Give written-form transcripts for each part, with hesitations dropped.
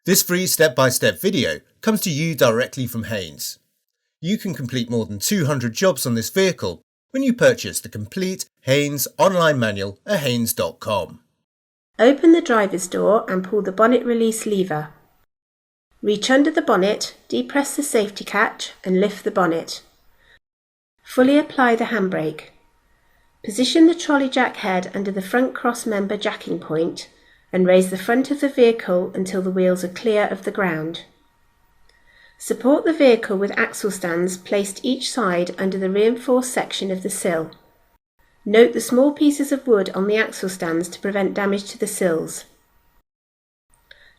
This free step-by-step video comes to you directly from Haynes. You can complete more than 200 jobs on this vehicle when you purchase the complete Haynes online manual at haynes.com. Open the driver's door and pull the bonnet release lever. Reach under the bonnet, depress the safety catch and lift the bonnet. Fully apply the handbrake. Position the trolley jack head under the front cross member jacking point and raise the front of the vehicle until the wheels are clear of the ground. Support the vehicle with axle stands placed each side under the reinforced section of the sill. Note the small pieces of wood on the axle stands to prevent damage to the sills.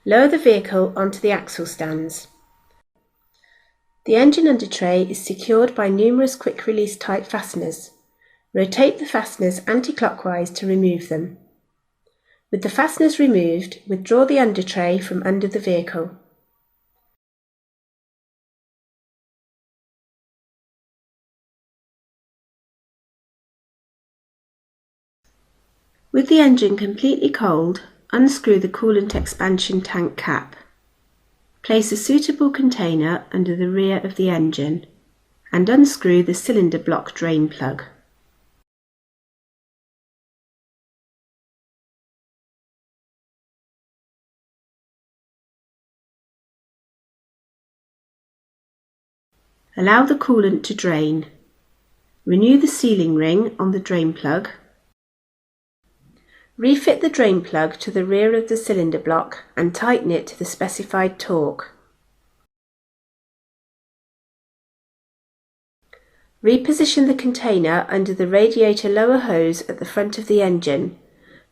Lower the vehicle onto the axle stands. The engine under tray is secured by numerous quick release type fasteners. Rotate the fasteners anti-clockwise to remove them. With the fasteners removed, withdraw the under tray from under the vehicle. With the engine completely cold, unscrew the coolant expansion tank cap. Place a suitable container under the rear of the engine and unscrew the cylinder block drain plug. Allow the coolant to drain. Renew the sealing ring on the drain plug. Refit the drain plug to the rear of the cylinder block and tighten it to the specified torque. Reposition the container under the radiator lower hose at the front of the engine,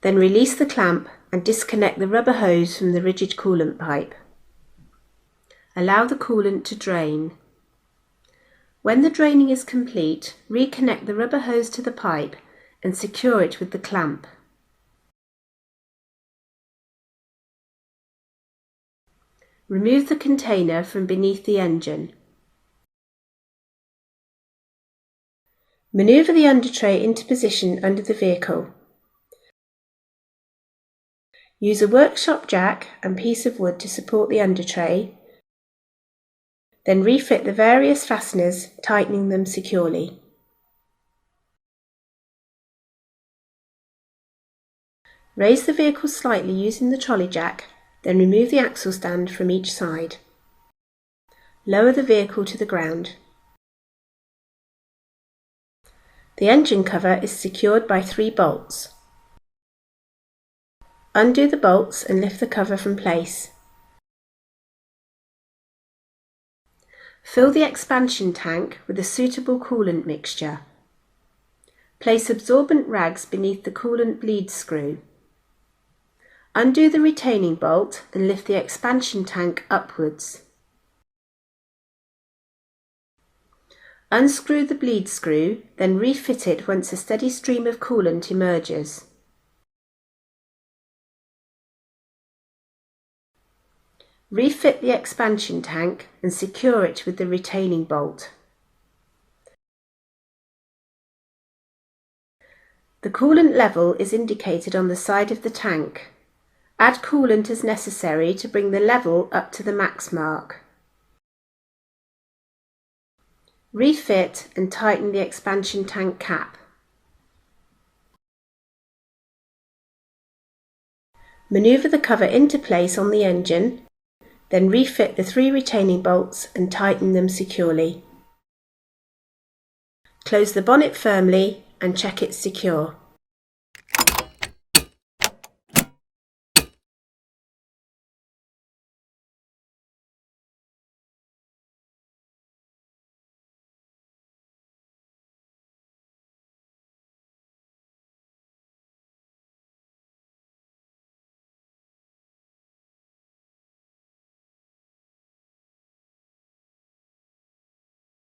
then release the clamp and disconnect the rubber hose from the rigid coolant pipe. Allow the coolant to drain. When the draining is complete, reconnect the rubber hose to the pipe and secure it with the clamp. Remove the container from beneath the engine. Maneuver the under tray into position under the vehicle. Use a workshop jack and piece of wood to support the under tray. Then refit the various fasteners, tightening them securely. Raise the vehicle slightly using the trolley jack, then remove the axle stand from each side. Lower the vehicle to the ground. The engine cover is secured by 3 bolts. Undo the bolts and lift the cover from place. Fill the expansion tank with a suitable coolant mixture. Place absorbent rags beneath the coolant bleed screw. Undo the retaining bolt and lift the expansion tank upwards. Unscrew the bleed screw, then refit it once a steady stream of coolant emerges. Refit the expansion tank and secure it with the retaining bolt. The coolant level is indicated on the side of the tank. Add coolant as necessary to bring the level up to the max mark. Refit and tighten the expansion tank cap. Maneuver the cover into place on the engine, then refit the 3 retaining bolts and tighten them securely. Close the bonnet firmly and check it's secure.